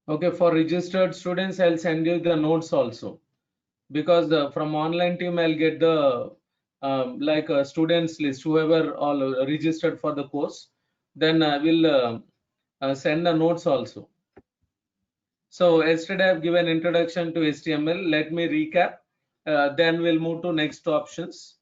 Okay, for registered students, I'll send you the notes also, because from online team I'll get the like students list, whoever all registered for the course. Then I will send the notes also. So yesterday I've given introduction to HTML. Let me recap. Then we'll move to next options.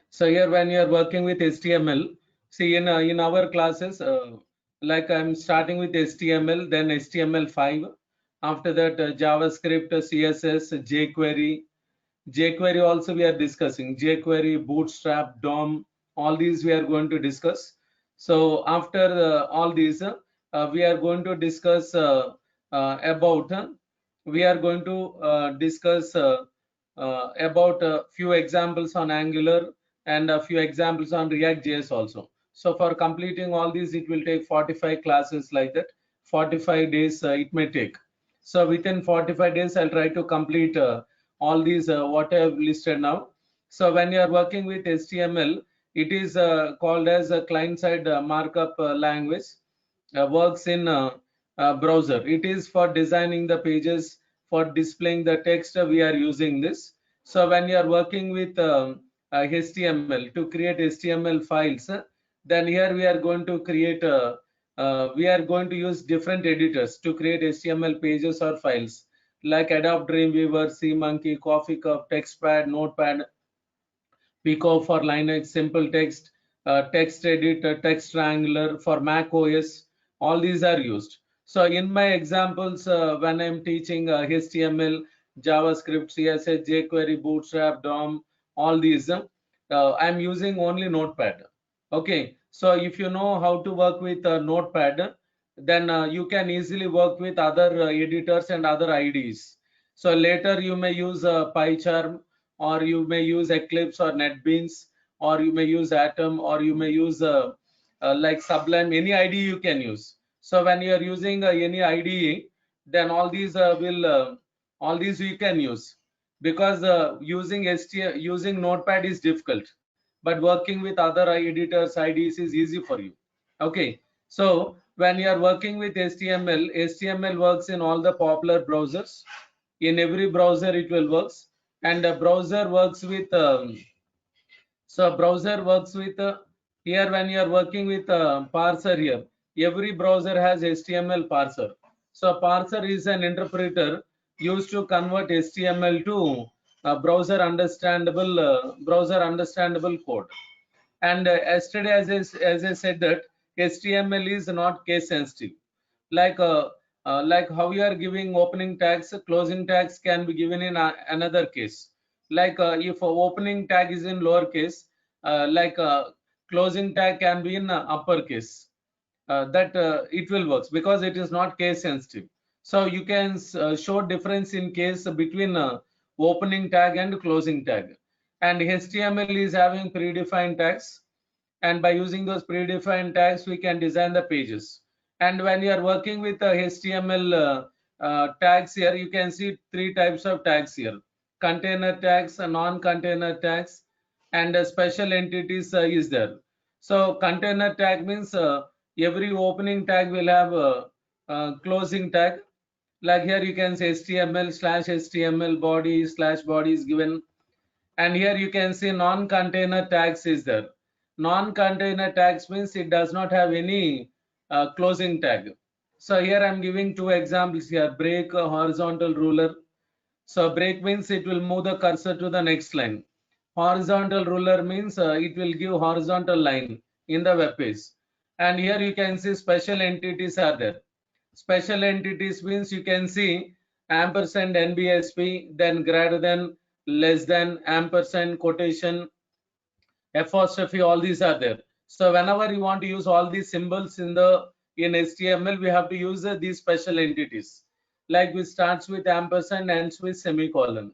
So here, when you are working with HTML, see in our classes, like I'm starting with HTML, then HTML5. After that, JavaScript, CSS, jQuery. jQuery also we are discussing. jQuery, Bootstrap, DOM, all these we are going to discuss. So after all these, we are going to discuss about. We are going to discuss about a few examples on Angular and a few examples on React.js also. So for completing all these, it will take 45 classes like that. 45 days it may take. So within 45 days, I'll try to complete all these what I have listed now. So when you are working with HTML, it is called as a client-side markup language. Works in browser. It is for designing the pages, for displaying the text. We are using this. So when you are working with HTML to create HTML files, then here we are going to create we are going to use different editors to create HTML pages or files like Adobe Dreamweaver, SeaMonkey, Coffee Cup, TextPad, Notepad, Pico for Linux, Simple Text, TextEdit, Text Wrangler for Mac OS. All these are used. So in my examples, when I'm teaching HTML, JavaScript, CSS, jQuery, Bootstrap, DOM, all these, I'm using only Notepad. Okay, so if you know how to work with Notepad, then you can easily work with other editors and other IDEs. So later you may use PyCharm, or you may use Eclipse or NetBeans, or you may use Atom, or you may use like Sublime. Any IDE you can use. So when you are using any IDE, then all these you can use, because using Notepad is difficult, but working with other editors, IDEs is easy for you. Okay, so when you are working with HTML, HTML works in all the popular browsers. In every browser it will works, and a browser works with so browser works with here when you are working with parser. Here every browser has HTML parser. So parser is an interpreter used to convert HTML to browser understandable code. And yesterday, as I said, that HTML is not case sensitive. Like like how you are giving opening tags, closing tags can be given in another case. Like if opening tag is in lowercase, like closing tag can be in uppercase. That it will works because it is not case sensitive. So you can show difference in case between opening tag and closing tag. And HTML is having predefined tags, and by using those predefined tags we can design the pages. And when you are working with HTML tags, here you can see three types of tags here: container tags, non-container tags, and special entities is there. So container tag means every opening tag will have a closing tag. Like here you can say HTML slash HTML body slash body is given. And here you can see non-container tags is there. Non-container tags means it does not have any closing tag. So here I'm giving two examples here: break, horizontal ruler. So break means it will move the cursor to the next line. Horizontal ruler means it will give horizontal line in the web page. And here you can see special entities are there. Special entities means you can see ampersand, NBSP, then greater than, less than, ampersand, quotation, apostrophe, all these are there. So whenever you want to use all these symbols in HTML, we have to use these special entities. like which starts with ampersand, ends with semicolon.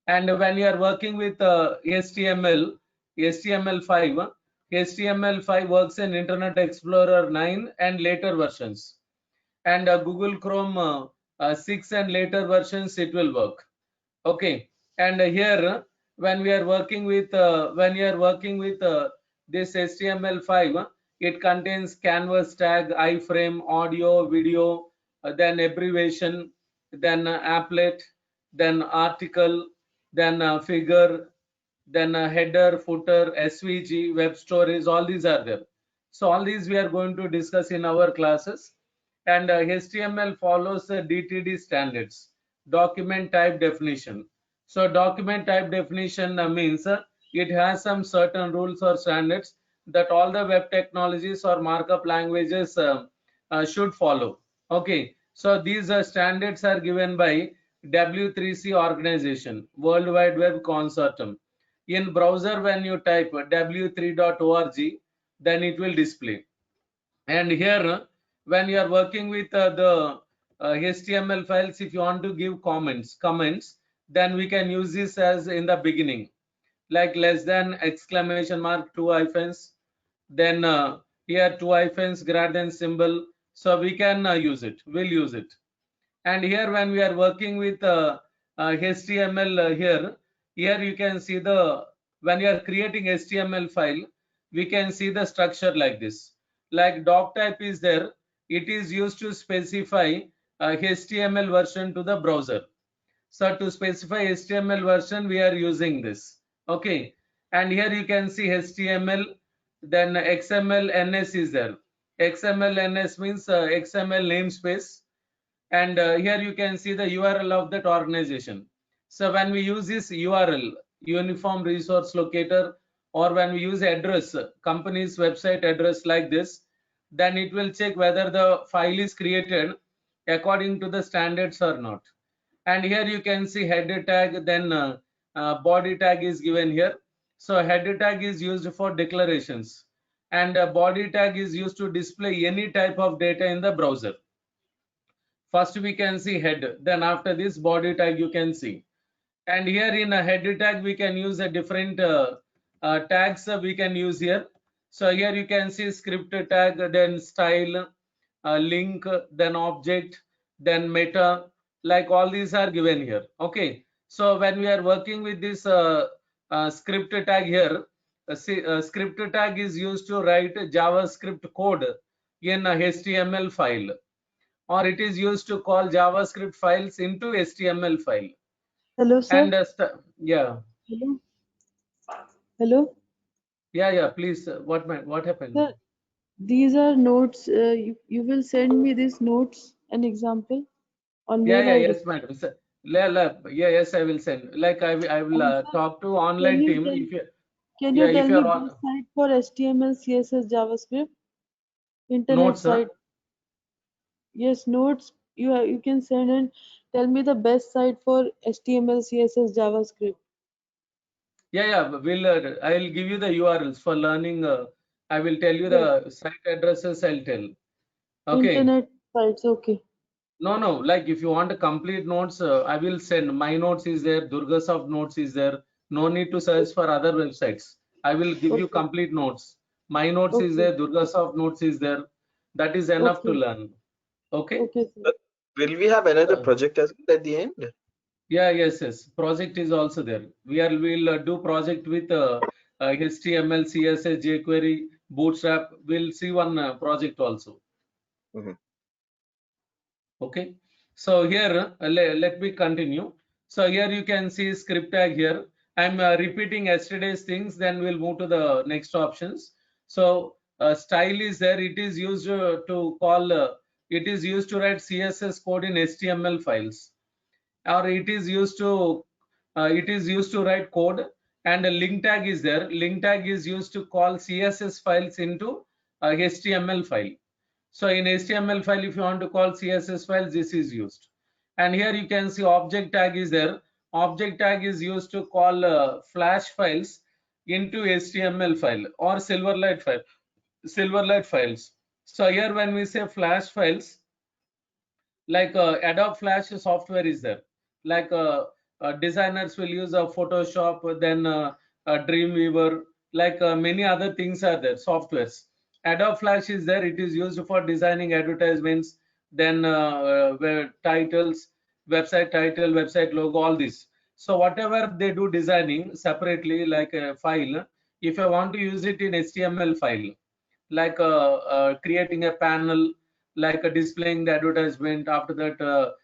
And when you are working with HTML, HTML5, HTML5 works in Internet Explorer 9 and later versions. And Google Chrome 6 and later versions, it will work. Okay. And here, when we are working with this HTML5, it contains canvas tag, iframe, audio, video, then abbreviation, then applet, then article, then figure, then header, footer, SVG, web stories, all these are there. So all these we are going to discuss in our classes. And HTML follows the DTD standards, document type definition. So document type definition means it has some certain rules or standards that all the web technologies or markup languages should follow. Okay, so these standards are given by W3C organization, World Wide Web Consortium. In browser, when you type w3.org, then it will display. And here, when you are working with the HTML files, if you want to give comments, then we can use this as in the beginning, like less than, exclamation mark, 2 hyphens, then here 2 hyphens, greater than symbol. So we can use it. We'll use it. And here, when we are working with HTML, here you can see when you are creating HTML file, we can see the structure like this. Like doc type is there, it is used to specify HTML version to the browser. So to specify HTML version, we are using this. Okay. And here you can see HTML, then XML NS is there. XML NS means XML namespace. And here you can see the URL of that organization. So when we use this URL, Uniform Resource Locator, or when we use address, company's website address like this, then it will check whether the file is created according to the standards or not. And here you can see header tag, then body tag is given here. So header tag is used for declarations, and body tag is used to display any type of data in the browser. First we can see head, then after this body tag you can see. And here in a header tag we can use a different tags we can use here. So here you can see script tag, then style, link, then object, then meta, like all these are given here. Okay, so when we are working with this script tag here, script tag is used to write JavaScript code in a HTML file, or it is used to call JavaScript files into HTML file. Hello, sir. And yeah. Hello. Hello. Yeah. Please. What happened? Sir, these are notes. You will send me these notes, an example on mail. Yes, madam. Yes, I will send. Like I will talk to online team. If you Can you tell if me you're best on site for HTML, CSS, JavaScript? Internet notes, site. Yes, notes. You can send and tell me the best site for HTML, CSS, JavaScript. Yeah. I'll give you the URLs for learning. I will tell you the site addresses. I'll tell. Okay. Internet sites. Okay. No. Like if you want a complete notes, I will send. My notes is there. Durgasoft notes is there. No need to search for other websites. I will give you complete notes. My notes is there. Durgasoft notes is there. That is enough to learn. Okay. Okay, sir. Will we have another project as well at the end? Yes. Project is also there. We'll do project with HTML, CSS, jQuery, Bootstrap. We'll see one project also. Okay. So here, let me continue. So here you can see script tag here. I'm repeating yesterday's things, then we'll move to the next options. So style is there. It is used to call, it is used to write CSS code in HTML files, or it is used to write code. And a link tag is there. Link tag is used to call CSS files into HTML file. So in HTML file, if you want to call CSS files, this is used. And here you can see object tag is there. Object tag is used to call flash files into HTML file or Silverlight files. So here when we say flash files, Like Adobe Flash software is there. Like designers will use Photoshop, then Dreamweaver, like many other things are there, softwares. Adobe Flash is there. It is used for designing advertisements, then titles, website title, website logo, all this. So whatever they do designing separately, like a file, if I want to use it in HTML file, like creating a panel, like displaying the advertisement, after that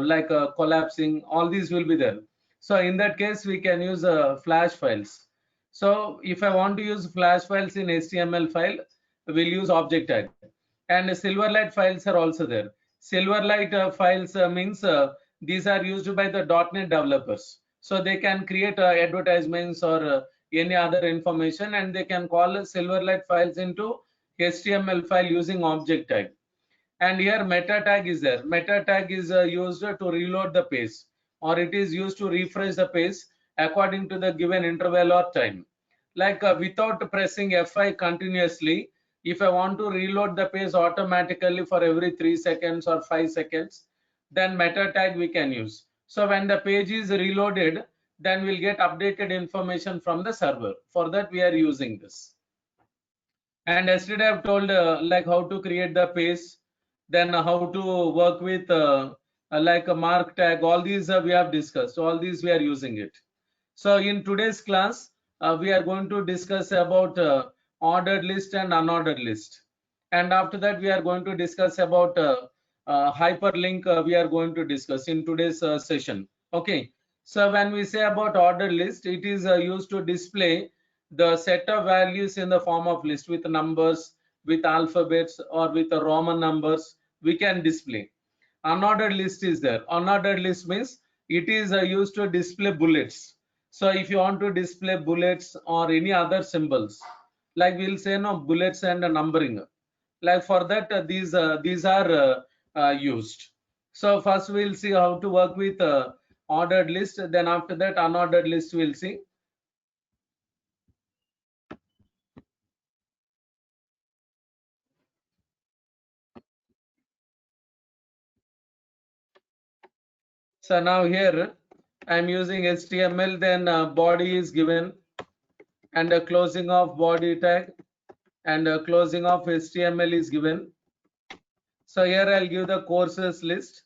like collapsing, all these will be there. So in that case we can use flash files. So if I want to use flash files in HTML file, we'll use object tag. And Silverlight files are also there. Silverlight files means these are used by the .NET developers. So they can create advertisements or any other information, and they can call Silverlight files into HTML file using object tag. And here meta tag is there. Meta tag is used to reload the page, or it is used to refresh the page according to the given interval or time. Like without pressing F5 continuously, if I want to reload the page automatically for every 3 seconds or 5 seconds, then meta tag we can use. So when the page is reloaded, then we'll get updated information from the server. For that we are using this. And yesterday I've told like how to create the page, then how to work with like a mark tag. All these we have discussed. All these we are using it. So in today's class, we are going to discuss about ordered list and unordered list. And after that, we are going to discuss about hyperlink. We are going to discuss in today's session. Okay. So when we say about ordered list, it is used to display the set of values in the form of list with numbers, with alphabets, or with the Roman numbers. We can display. Unordered list is there. Unordered list means it is used to display bullets. So if you want to display bullets or any other symbols, like we'll say no bullets and numbering, like for that these are used. So first we'll see how to work with ordered list. Then after that unordered list we'll see. So now here I'm using HTML. Then body is given, and a closing of body tag, and closing of HTML is given. So here I'll give the courses list.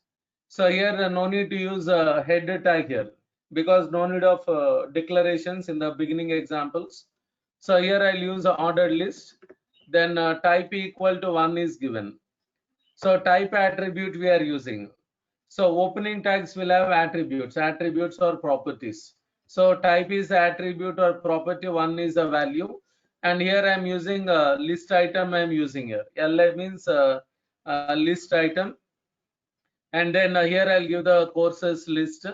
So here no need to use a header tag here, because no need of declarations in the beginning examples. So here I'll use a ordered list. Then type equal to 1 is given. So type attribute we are using. So opening tags will have attributes or properties. So type is attribute or property, 1 is a value. And here I'm using a list item. I'm using here. LI means list item. And then here I'll give the courses list.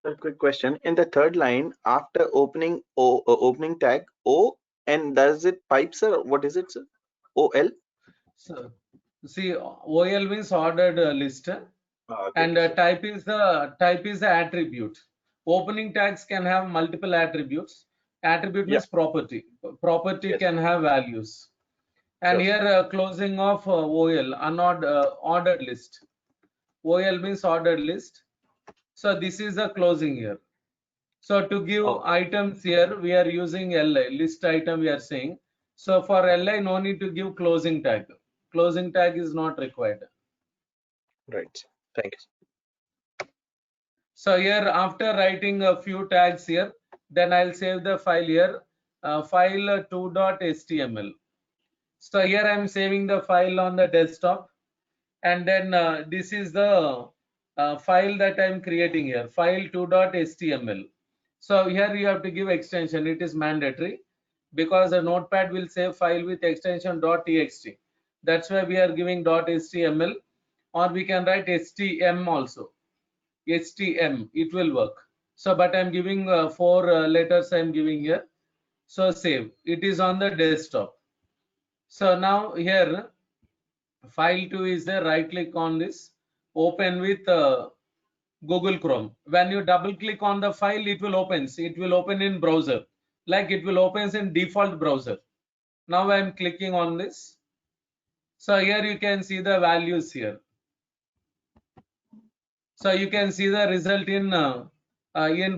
A quick question. In the third line, after opening opening tag O, and does it pipes or what is it, sir? OL? So see, OL means ordered list. Okay, And sir. type is the attribute. Opening tags can have multiple attributes. Attribute Yeah. means property. Property Yes. can have values. And Sure, here closing of OL, ordered list. OL means ordered list. So this is a closing here. So to give Oh. items here, we are using LI, list item we are saying. So for LI, no need to give closing tag. Closing tag is not required. Right. Thank you. So here after writing a few tags here, then I'll save the file here, file 2.html. So here I'm saving the file on the desktop, and then this is the file that I'm creating here, file 2.html. So here you have to give extension. It is mandatory, because a notepad will save file with extension .txt. That's why we are giving .html, or we can write htm also. STM, it will work. So, but I'm giving 4 letters I'm giving here. So save, it is on the desktop. So now here file 2 is there, right click on this, open with Google Chrome. When you double click on the file, it will open in browser, like it will open in default browser. Now I'm clicking on this. So here you can see the values here. So you can see the result in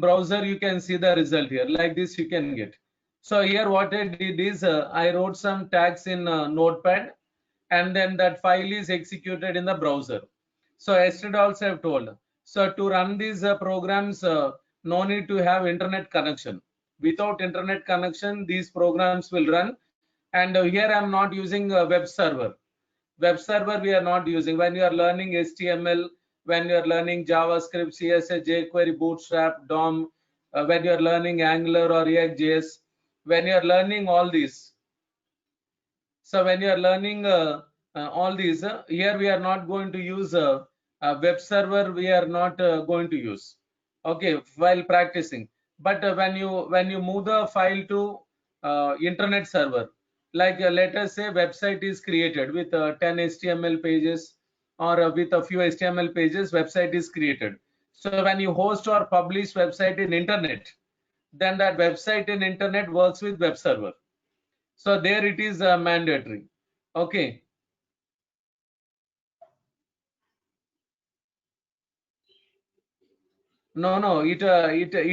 browser. You can see the result here, like this you can get. So here what I did is I wrote some tags in Notepad, and then that file is executed in the browser. So yesterday also I've told. So to run these programs, no need to have internet connection. Without internet connection, these programs will run. And here I'm not using a web server. Web server we are not using. When you are learning HTML, when you are learning JavaScript, CSS, jQuery, Bootstrap, DOM, when you are learning Angular or React.js, when you are learning all these. So when you are learning all these, here we are not going to use a web server. We are not going to use. Okay, while practicing. But when you move the file to internet server, like let us say website is created with 10 HTML pages or with a few HTML pages, website is created. So when you host or publish website in internet, then that website in internet works with web server. So there it is mandatory. Okay. No, it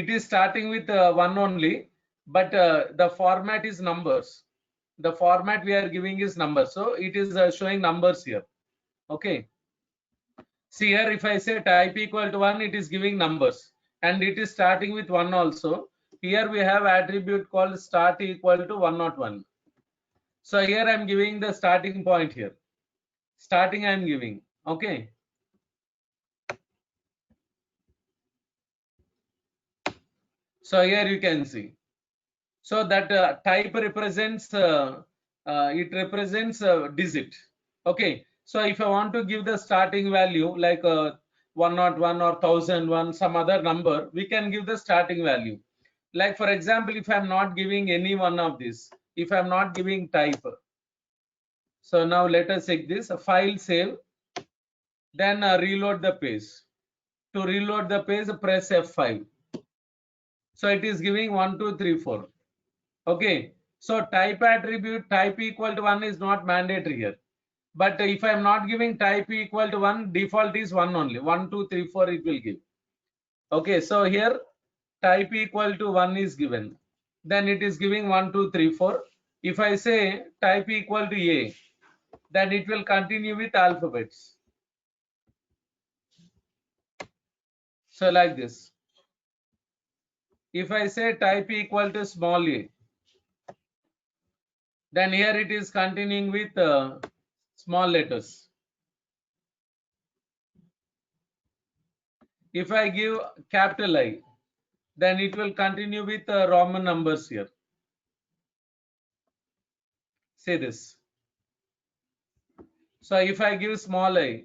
is starting with one only, but the format is numbers. The format we are giving is numbers, so it is showing numbers here. Okay. See here, if I say type equal to 1, it is giving numbers, and it is starting with 1 also. Here we have attribute called start equal to 101. So here I am giving the starting point here. Starting I am giving. Okay. So here you can see. So that type represents it represents digit. Okay. So if I want to give the starting value like 101 or 1001, some other number, we can give the starting value. Like for example, if I'm not giving any one of these, if I'm not giving type. So now let us check this, file save, then reload the page. To reload the page, press F5. So it is giving 1, 2, 3, 4. Okay. So type attribute type equal to 1 is not mandatory here. But if I'm not giving type equal to 1, default is 1 only. 1, 2, 3, 4 it will give. Okay. So here type equal to 1 is given. Then it is giving 1, 2, 3, 4. If I say type equal to A, then it will continue with alphabets. So like this. If I say type equal to small a, then here it is continuing with small letters. If I give capital I, then it will continue with Roman numbers here. Say this. So if I give small I,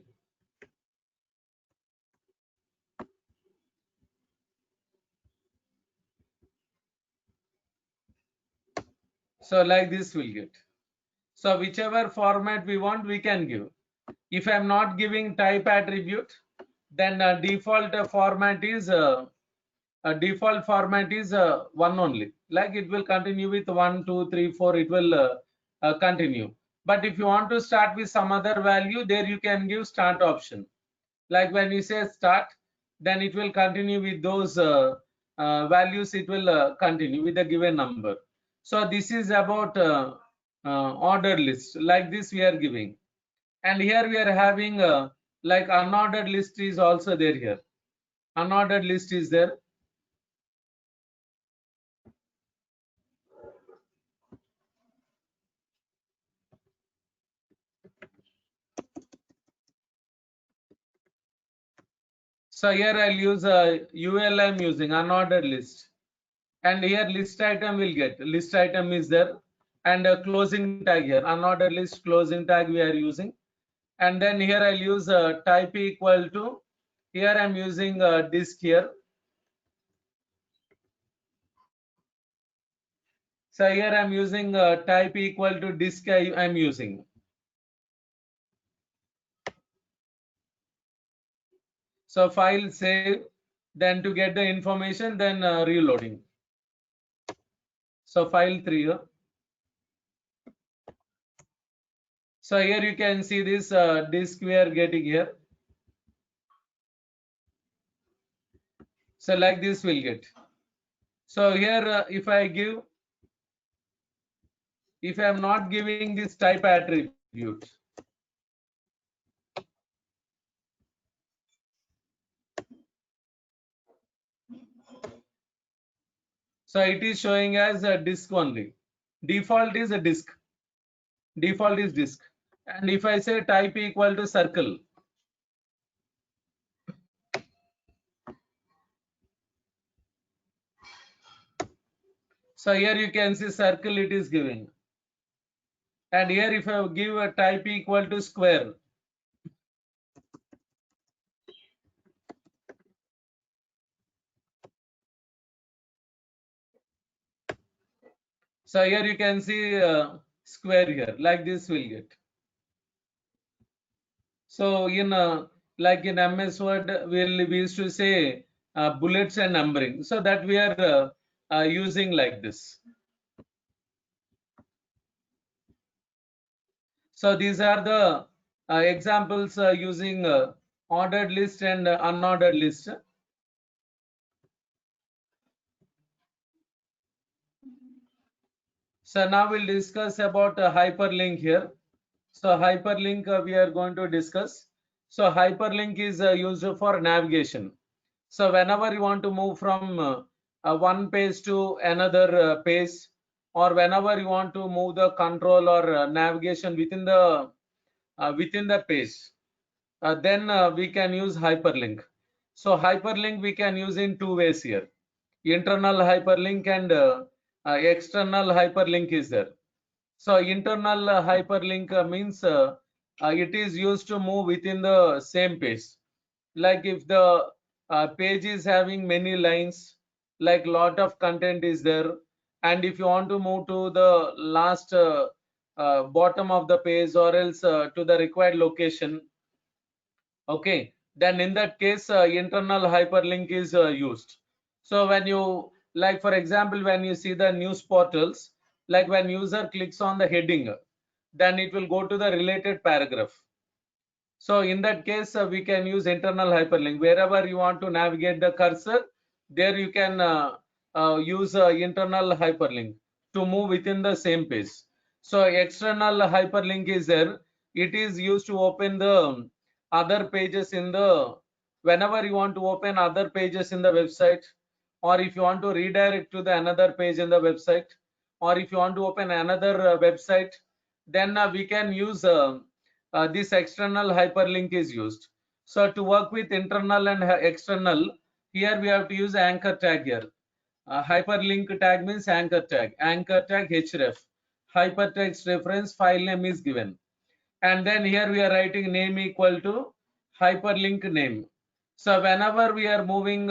so like this we'll get. So whichever format we want, we can give. If I'm not giving type attribute, then default format is one only. Like it will continue with 1, 2, 3, 4. It will continue. But if you want to start with some other value, there you can give start option. Like when you say start, then it will continue with those values. It will continue with the given number. So this is about ordered list. Like this we are giving. And here we are having like unordered list is also there here. Unordered list is there. So here I'll use a UL I'm using unordered list. And here list item will get. List item is there. And a closing tag here. Unordered list closing tag we are using. And then here I'll use type equal to here I'm using disk here. So here I'm using type equal to disk I'm using. So file save, then to get the information, then reloading. So file 3. So here you can see this disk we are getting here. So like this we'll get. So here if I'm not giving this type attribute, so it is showing as a disk only. Default is a disk. Default is disk. And if I say type equal to circle, so here you can see circle it is giving. And here if I give a type equal to square, so here you can see square here, like this will get. So in like in MS Word, we used to say bullets and numbering. So that we are using like this. So these are the examples using ordered list and unordered list. So now we'll discuss about hyperlink here. So hyperlink we are going to discuss. So hyperlink is used for navigation. So whenever you want to move from one page to another page, or whenever you want to move the control or navigation within the page, then we can use hyperlink. So hyperlink we can use in two ways here. Internal hyperlink and external hyperlink is there. So internal hyperlink means it is used to move within the same page. Like if the page is having many lines, like lot of content is there, and if you want to move to the last bottom of the page or else to the required location, okay, then in that case internal hyperlink is used. So when you, like for example, when you see the news portals, like when user clicks on the heading, then it will go to the related paragraph. So in that case we can use internal hyperlink. Wherever you want to navigate the cursor, there you can use internal hyperlink to move within the same page. So external hyperlink is there. It is used to open the other pages in the, whenever you want to open other pages in the website, or if you want to redirect to the another page in the website, or if you want to open another website, then we can use this external hyperlink is used. So to work with internal and external, here we have to use anchor tag here. Hyperlink tag means anchor tag href. Hypertext reference file name is given. And then here we are writing name equal to hyperlink name. So whenever we are moving,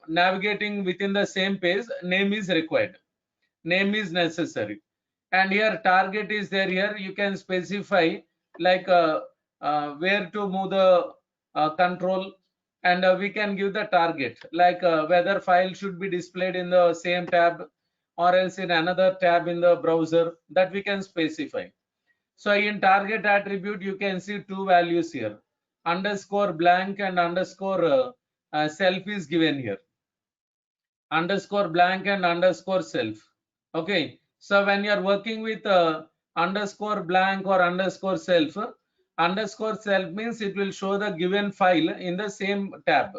navigating within the same page, name is required. Name is necessary. And here target is there. Here you can specify like where to move the control, and we can give the target, like whether file should be displayed in the same tab or else in another tab in the browser, that we can specify. So in target attribute you can see two values here, underscore blank and underscore self is given here. Underscore blank and underscore self. Okay, so when you are working with underscore blank or underscore self means it will show the given file in the same tab.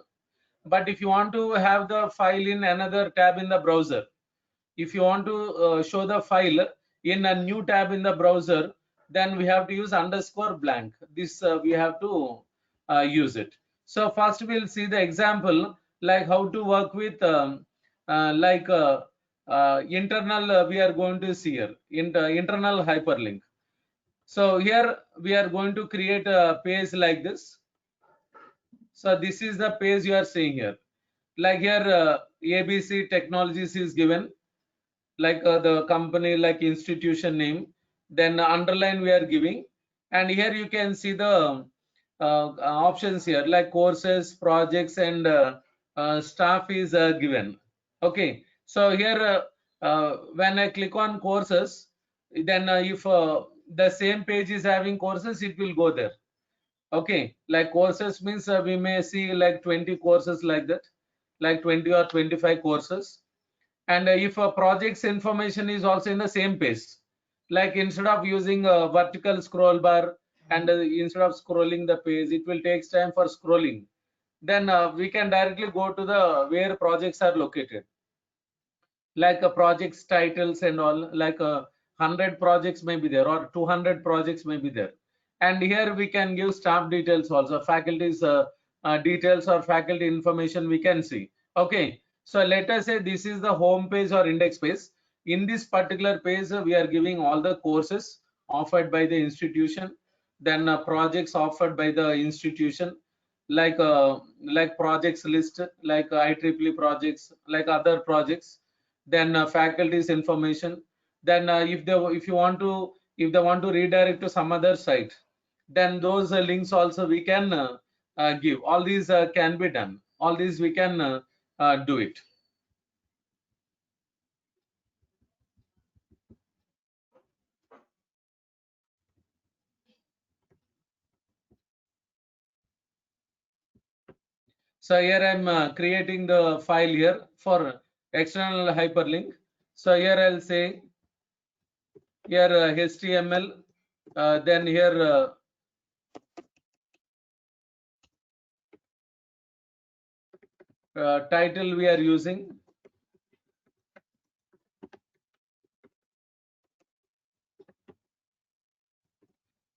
But if you want to have the file in another tab in the browser, if you want to show the file in a new tab in the browser, then we have to use underscore blank. This we have to use it. So first we'll see the example, like how to work with internal we are going to see here in the internal hyperlink. So here we are going to create a page like this. So this is the page you are seeing here. Like here, ABC Technologies is given, like the company, like institution name. Then underline we are giving, and here you can see the options here, like courses, projects, and staff is given. Okay, so here when I click on courses, then if the same page is having courses, it will go there. Okay, like courses means we may see like 20 courses like that, like 20 or 25 courses. And if a project's information is also in the same page, like instead of using a vertical scroll bar and instead of scrolling the page, it will take time for scrolling. Then we can directly go to the where projects are located, like projects titles and all, like 100 projects may be there or 200 projects may be there. And here we can give staff details also, faculties details or faculty information we can see. Okay, so let us say this is the home page or index page. In this particular page we are giving all the courses offered by the institution, then projects offered by the institution, like projects list, like IEEE projects, like other projects, then faculty's information. Then if you want to, if they want to redirect to some other site, then those links also we can give. All these can be done, all these we can do it. So here I'm creating the file here for external hyperlink. So here I'll say here HTML, then here title we are using.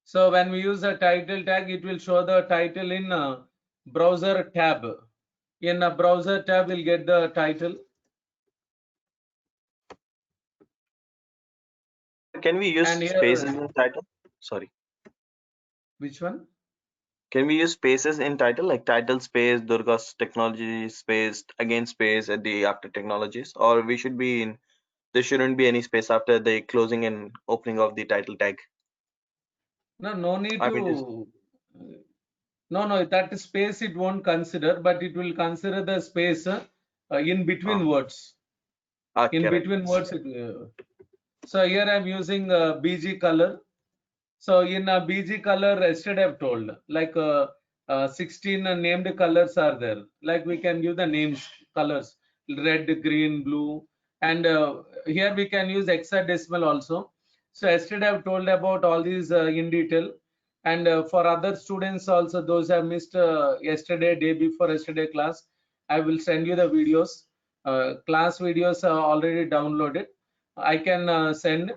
So when we use a title tag, it will show the title in browser tab. In a browser tab, we'll get the title. Can we use And here, spaces in title? Sorry. Which one? Can we use spaces in title, like title space, Durga's technology space, again space at the after technologies, or we should be in, there shouldn't be any space after the closing and opening of the title tag? No need I mean, to. No, that space it won't consider, but it will consider the space in between words. In correct. between words, so here I'm using BG color. So in BG color, yesterday I've told, like 16 named colors are there. Like we can give the names, colors, red, green, blue, and here we can use hexadecimal also. So yesterday I've told about all these in detail, and for other students also, those have missed yesterday, day before yesterday class, I will send you the videos. Class videos are already downloaded. I can send,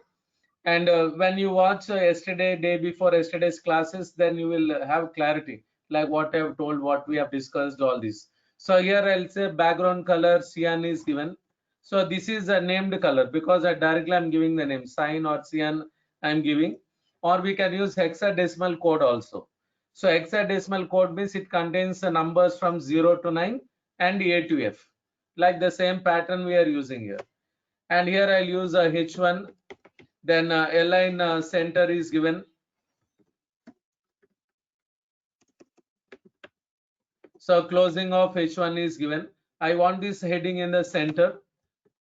and when you watch yesterday, day before yesterday's classes, then you will have clarity, like what I have told, what we have discussed, all this. So here I'll say background color cyan is given. So this is a named color because I directly I'm giving the name cyan or cyan I'm giving, or we can use hexadecimal code also. So hexadecimal code means it contains the numbers from 0 to 9 and A to F, like the same pattern we are using here. And here I'll use a H1, then align center is given. So closing of H1 is given. I want this heading in the center,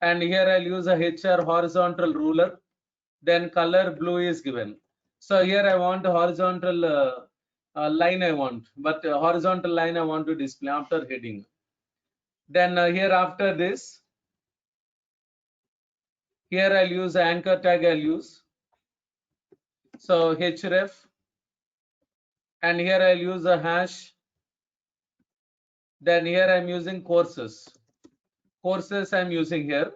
and here I'll use a HR horizontal ruler. Then color blue is given. So here I want a horizontal line I want, but horizontal line I want to display after heading. Then here after this, here I'll use anchor tag I'll use. So href, and here I'll use a hash. Then here I'm using courses. Courses I'm using here,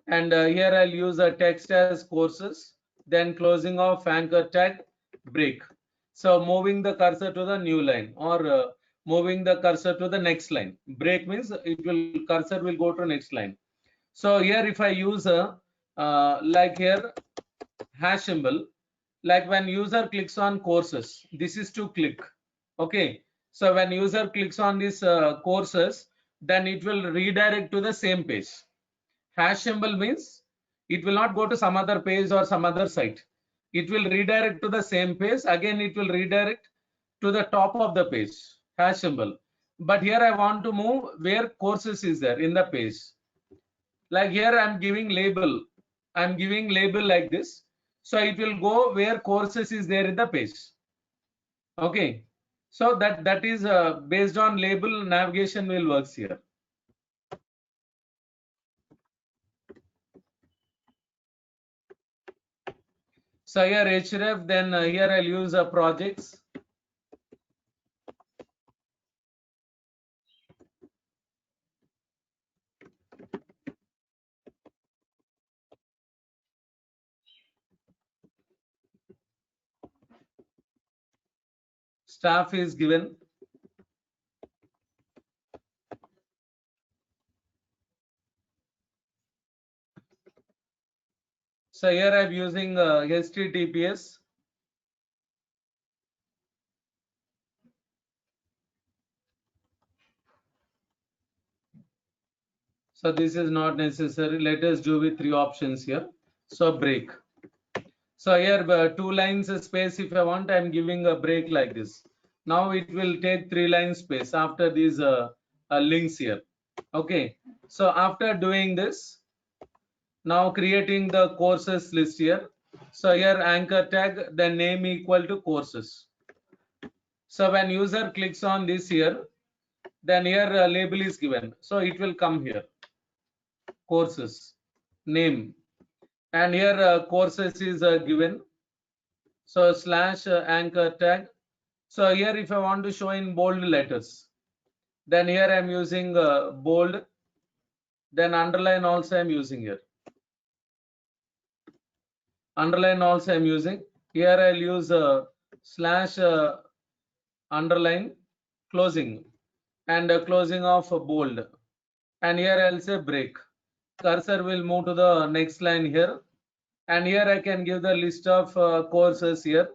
and here I'll use a text as courses, then closing of anchor tag break. So moving the cursor to the new line, or moving the cursor to the next line. Break means it will, cursor will go to next line. So here if I use a like here hash symbol, like when user clicks on courses, this is to click. Okay, So when user clicks on these courses, then it will redirect to the same page. Hash symbol means it will not go to some other page or some other site. It will redirect to the same page. Again, it will redirect to the top of the page, hash symbol. But here I want to move where courses is there in the page. Like here I'm giving label. I'm giving label like this. So it will go where courses is there in the page. Okay. So that is based on label navigation will works here. So here href, then here I'll use projects. Staff is given. So here I'm using HTTPS. So this is not necessary. Let us do with 3 options here. So break. So here 2 lines space. If I want, I'm giving a break like this. Now it will take 3 lines space after these links here. Okay. So after doing this, now creating the courses list here. So here anchor tag, the name equal to courses. So when user clicks on this here, then here label is given. So it will come here. Courses name, and here courses is given. So slash anchor tag. So here if I want to show in bold letters, then here I'm using bold, then underline also I'm using here. Underline also I'm using. Here I'll use slash underline closing, and closing of bold, and here I'll say break. Cursor will move to the next line here, and here I can give the list of courses here.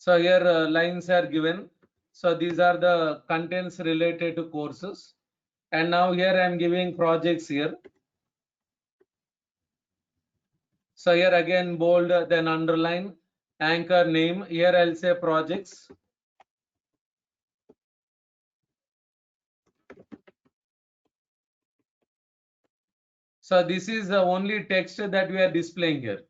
So here lines are given. So these are the contents related to courses. And now here I am giving projects here. So here again bold, then underline, anchor name. Here I'll say projects. So this is the only text that we are displaying here.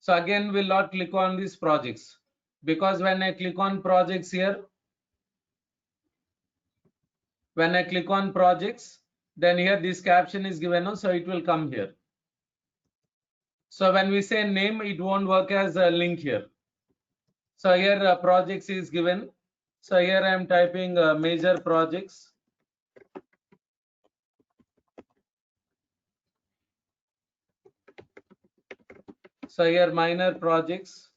So again we'll not click on these projects, because when I click on projects here, when I click on projects, then here this caption is given, so it will come here. So when we say name, it won't work as a link here. So here projects is given. So here I am typing major projects. So here minor projects.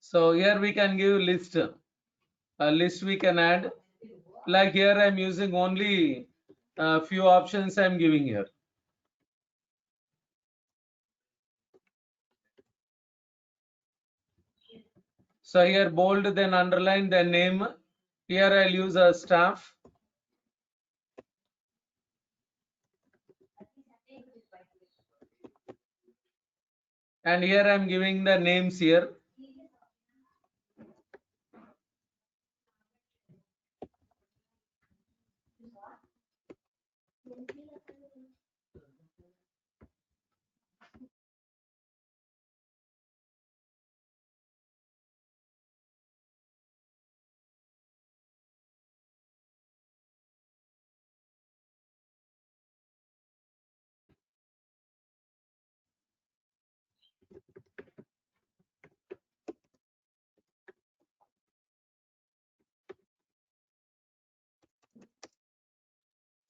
So here we can give list. A list we can add. Like here I'm using only a few options I'm giving here. So here bold, then underline, then name. Here I'll use a staff. And here I'm giving the names here.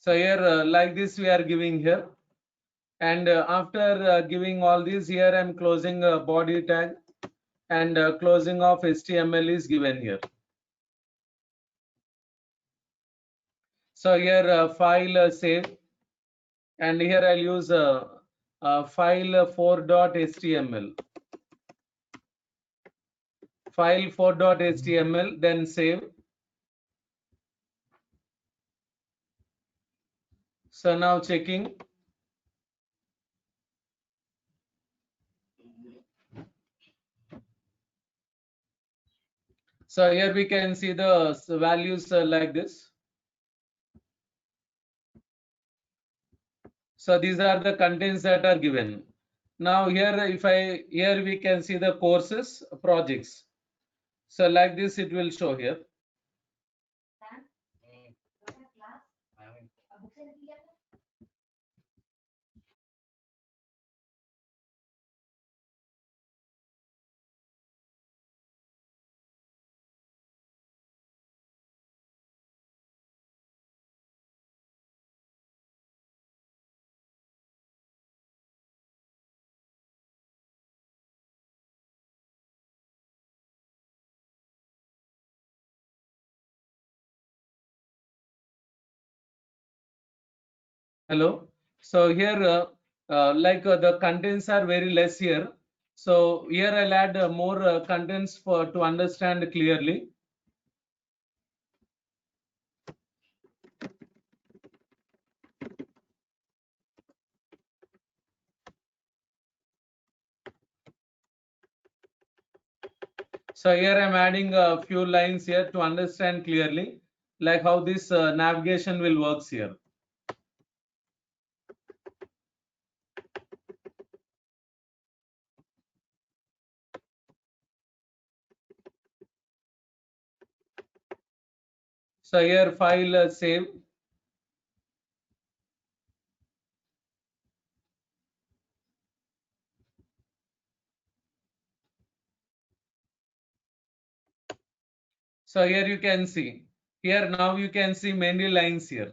So here like this we are giving here, and after giving all these, here I'm closing body tag, and closing of HTML is given here. So here file save, and here I'll use file 4.html, file 4.html, then save. So now checking. So here we can see the values like this. So these are the contents that are given. Now here, here we can see the courses, projects. So like this it will show here. Hello. So here, the contents are very less here. So here I'll add more contents for to understand clearly. So here I'm adding a few lines here to understand clearly, like how this navigation will works here. So here file save. So here you can see, here now you can see many lines here.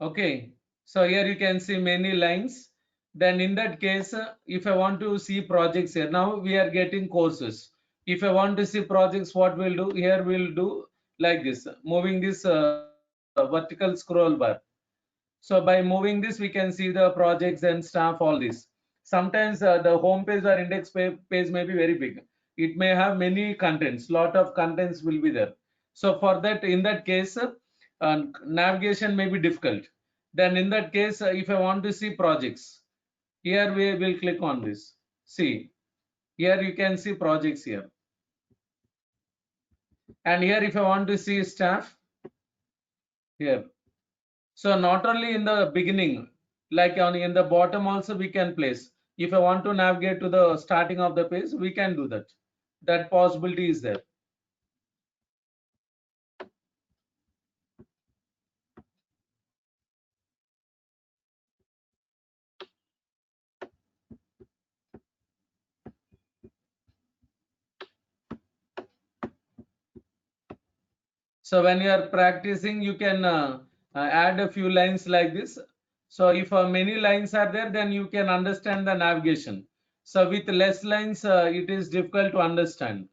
Okay, so here you can see many lines. Then in that case, if I want to see projects here, now we are getting courses. If I want to see projects, what we'll do here, we'll do like this, moving this vertical scroll bar. So by moving this, we can see the projects and stuff, all this. Sometimes the home page or index page may be very big. It may have many contents, lot of contents will be there. So for that, in that case, navigation may be difficult. Then in that case, if I want to see projects, here we will click on this. See, here you can see projects here. And here if I want to see staff, here. So not only in the beginning, like on in the bottom also we can place. If I want to navigate to the starting of the page, we can do that. That possibility is there. So when you are practicing, you can add a few lines like this. So if many lines are there, then you can understand the navigation. So with less lines, it is difficult to understand.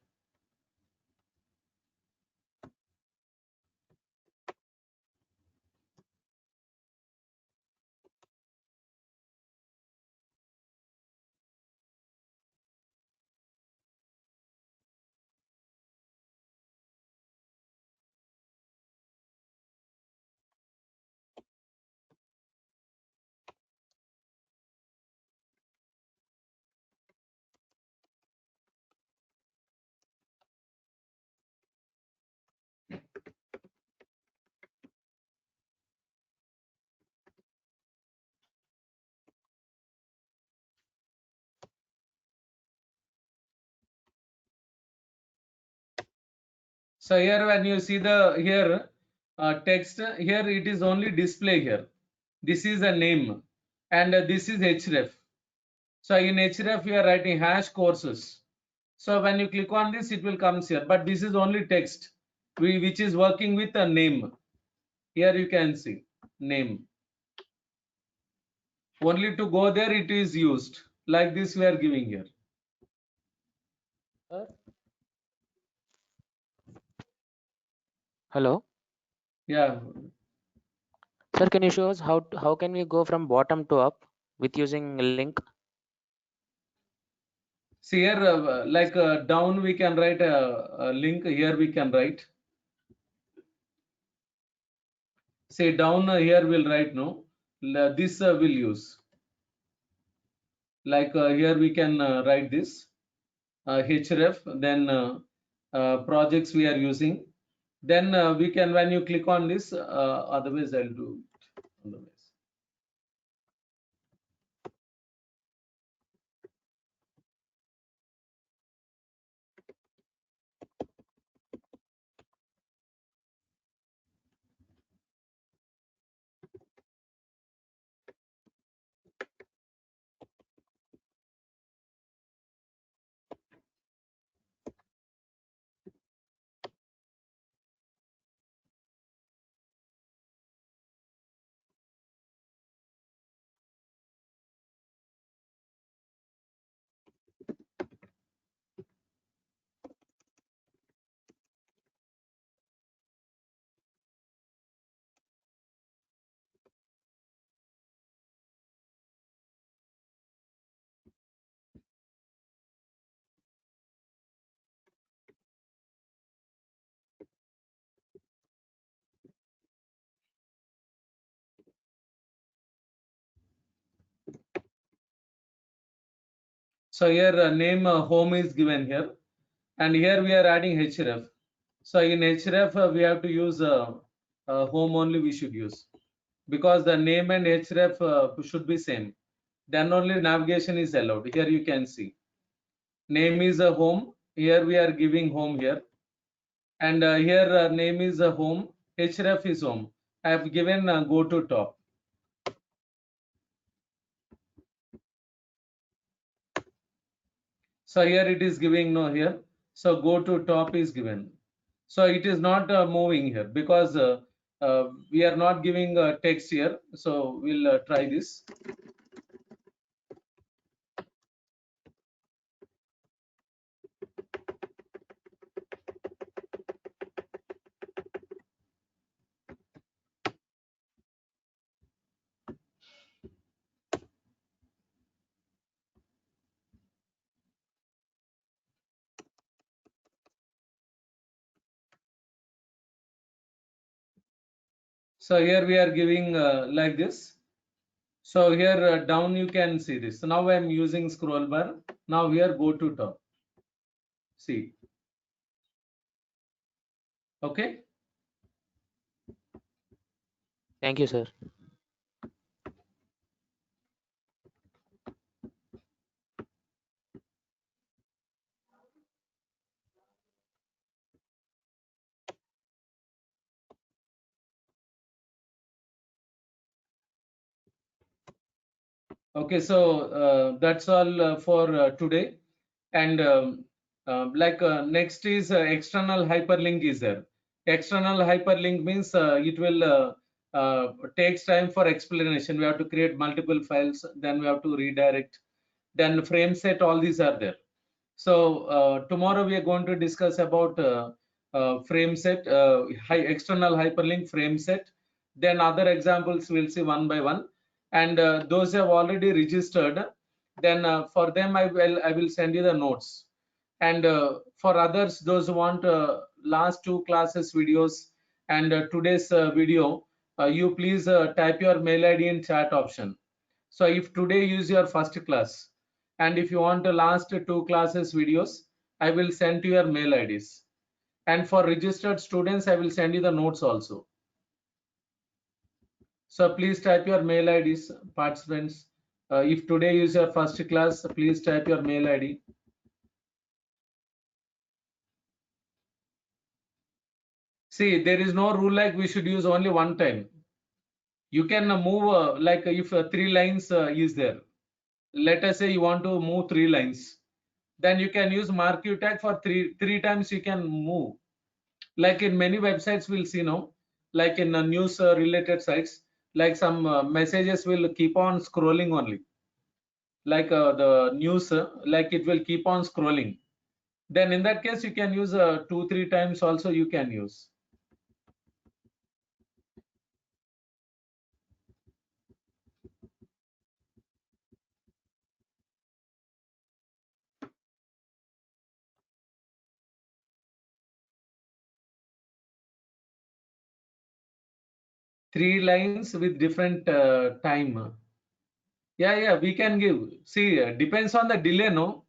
So here when you see the here text, here it is only display here. This is a name, and this is href. So in href we are writing hash courses. So when you click on this, it will come here, but this is only text which is working with a name. Here you can see name. Only to go there it is used. Like this we are giving here. Sir? Hello, Yeah. sir. Can you show us how can we go from bottom to up with using a link? See here, like down we can write a link. Here we can write. Say down here we'll write no. This will use. Like here we can write this href. Then projects we are using. Then we can, when you click on this, otherwise I'll do it. Otherwise. So here name home is given here, and here we are adding href. So in href we have to use home only we should use, because the name and href should be same. Then only navigation is allowed. Here you can see name is a home. Here we are giving home here, and here name is a home. Href is home. I have given go to top. So here it is giving no here. So go to top is given. So it is not moving here because we are not giving text here. So we'll try this. So here we are giving like this. So here down you can see this. So now I am using scroll bar. Now here go to top. See. Okay. Thank you, sir. Okay. So that's all for today. And next is external hyperlink is there. External hyperlink means it will takes time for explanation. We have to create multiple files, then we have to redirect, then frame set, all these are there. So tomorrow we are going to discuss about frame set, external hyperlink frame set. Then other examples we'll see one by one. And those who have already registered, then for them I will send you the notes. And for others, those who want last two classes videos and today's video, you please type your mail ID in chat option. So if today is your first class, and if you want the last two classes videos, I will send to your mail IDs. And for registered students, I will send you the notes also. So please type your mail IDs, participants. If today is your first class, please type your mail ID. See, there is no rule like we should use only one time. You can move like if 3 lines is there. Let us say you want to move 3 lines. Then you can use mark tag for three times you can move. Like in many websites we'll see now, like in news related sites, like some messages will keep on scrolling only, like the news, like it will keep on scrolling. Then in that case, you can use 2-3 times also you can use. Three lines with different time. Yeah, we can give. See, depends on the delay, no?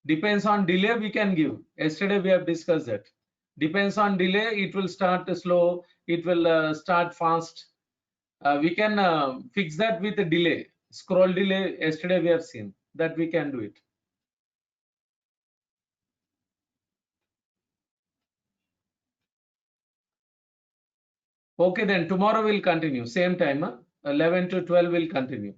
Depends on delay, we can give. Yesterday we have discussed that. Depends on delay, it will start slow, it will start fast. We can fix that with the delay. Scroll delay, yesterday we have seen that we can do it. Okay, then tomorrow we'll continue. Same time, 11 to 12 will continue.